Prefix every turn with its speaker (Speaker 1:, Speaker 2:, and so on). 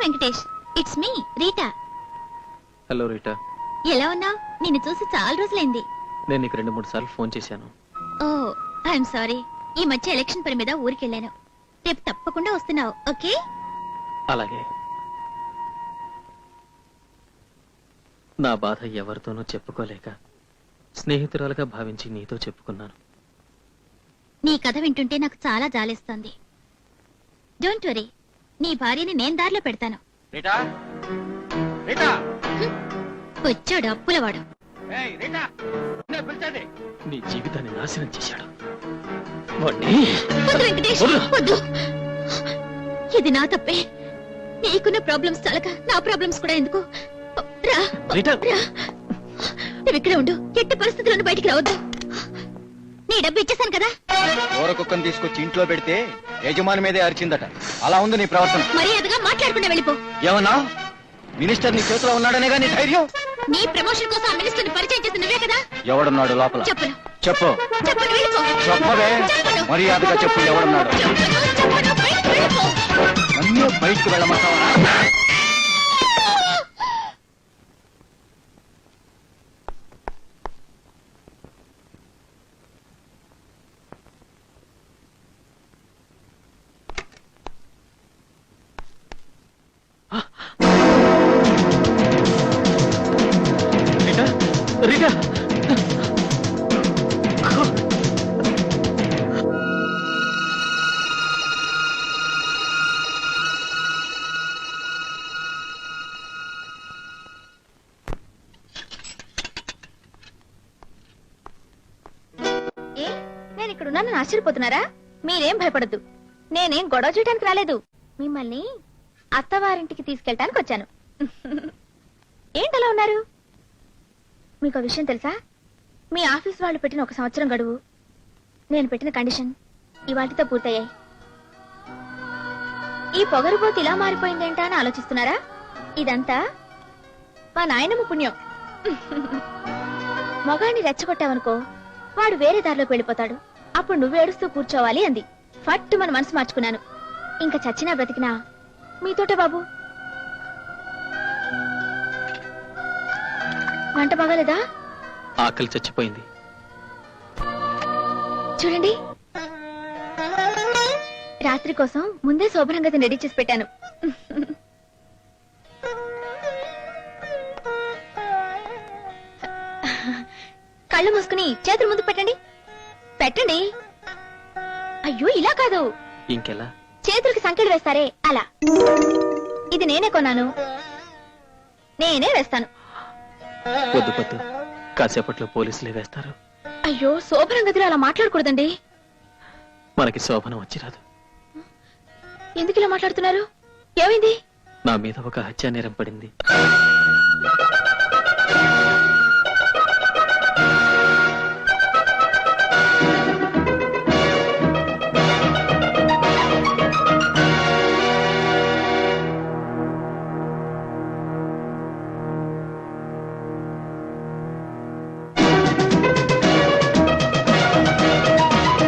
Speaker 1: Venkatesh, it's me Rita.
Speaker 2: Hello Rita.
Speaker 1: ఎలా ఉన్నావు? నిన్ను చూసి చాలా రోజులైంది.
Speaker 2: నేను నీకు 2-3 సార్లు ఫోన్ చేశాను.
Speaker 1: ఓ ఐఎమ్ సారీ. ఈ మధ్య ఎలక్షన్ పని మీద ఊరికెళ్ళాను. రేపు తప్పకుండా వస్తున్నావు, ఓకే?
Speaker 2: అలాగే. నా బాధ ఎవరితోనూ చెప్పుకోలేక స్నేహితురాలుగా భావించి నీతో చెప్పుకున్నాను.
Speaker 1: నీ కథ వింటుంటే నాకు చాలా జాలేస్తోంది. డోంట్ వరీ, నీ భార్యని నేను దారిలో పెడతాను.
Speaker 3: రీటా, రీటా,
Speaker 1: వచ్చాడు అప్పులవాడు.
Speaker 3: ఏయ్ రీటా, నిన్నే పిలిచేది.
Speaker 2: నీ జీవితాన్ని నాశనం చేశాడు వాణ్ణి.
Speaker 1: వద్దు వెంకటేష్, వద్దు. ఇది నా తప్పే. నీకున్న ప్రాబ్లమ్స్ చాలక నా ప్రాబ్లమ్స్ కూడా ఎందుకు? రా,
Speaker 2: రీటా.
Speaker 1: రా. నువ్వు ఇక్కడే ఉండు. ఎట్టి పరిస్థితులను బయటికి రావద్దు. నీ డబ్బు ఇచ్చేసాను కదా.
Speaker 3: ఊర కుక్కను తీసుకొచ్చి ఇంట్లో పెడితే యజమాని మీదే అరిచిందట. అలా ఉంది నీ ప్రవర్తన.
Speaker 1: మర్యాదగా మాట్లాడకుండా వెళ్ళిపో.
Speaker 3: ఏమన్నా? మినిస్టర్ నీ చేతిలో ఉన్నాడనే నీ ధైర్యం?
Speaker 1: నీ ప్రమోషన్ కోసం ఆ మినిస్టర్ని పరిచయం చేసిన నువ్వే కదా.
Speaker 3: ఎవడున్నాడు లోపల?
Speaker 1: చెప్పను.
Speaker 3: చెప్పు.
Speaker 1: చెప్పను, వెళ్ళిపో.
Speaker 3: చెప్పవే.
Speaker 1: చెప్పను.
Speaker 3: మర్యాదగా చెప్పు, ఎవడున్నాడు?
Speaker 1: చెప్పను, బయటికి వెళ్ళిపో.
Speaker 3: నన్ను బయటకు వెళ్ళమంటావా?
Speaker 2: Rita, Rita.
Speaker 1: ఏ, నేను ఇక్కడ ఉన్నానని ఆశ్చర్యపోతున్నారా? మీరేం భయపడద్దు. నేనేం గొడవ చేయడానికి రాలేదు. మిమ్మల్ని అత్తవారింటికి తీసుకెళ్ళటానికి వచ్చాను. ఏంటలా ఉన్నారు? మీకు విషయం తెలుసా? మీ ఆఫీస్ వాళ్ళు పెట్టిన 1 సంవత్సరం గడువు, నేను పెట్టిన కండిషన్ ఇవాటితో పూర్తయ్యాయి. ఈ పొగరుబోతు ఇలా మారిపోయిందేంటా అని ఆలోచిస్తున్నారా? ఇదంతా మా నాయనమ్మ పుణ్యం. మగాడిని రెచ్చగొట్టావనుకో, వాడు వేరే దారిలోకి వెళ్ళిపోతాడు. అప్పుడు నువ్వు ఏడుస్తూ కూర్చోవాలి అంది. ఫట్టు మన మనసు మార్చుకున్నాను. ఇంకా చచ్చినా బ్రతికినా మీతోటే బాబు. వంట బాగాలేదా?
Speaker 2: ఆకలి చచ్చిపోయింది.
Speaker 1: చూడండి, రాత్రి కోసం ముందే శోభనంగా రెడీ చేసి పెట్టాను. కళ్ళు మూసుకుని చేతులు ముందుకు పెట్టండి. పెట్టండి. అయ్యో, ఇలా కాదు.
Speaker 2: ఇంకెలా?
Speaker 1: చేతులకి సంకెళ్ళు వేస్తారే అలా. ఇది నేనే కొన్నాను, నేనే వేస్తాను.
Speaker 2: వద్దు పొద్దు, కాసేపట్లో పోలీసులే వేస్తారు.
Speaker 1: అయ్యో, శోభనం గదిలో అలా మాట్లాడకూడదండి.
Speaker 2: మనకి శోభనం వచ్చిరాదు.
Speaker 1: ఎందుకు ఇలా మాట్లాడుతున్నారు? ఏమైంది?
Speaker 2: నా మీద ఒక హత్యా నేరం పడింది.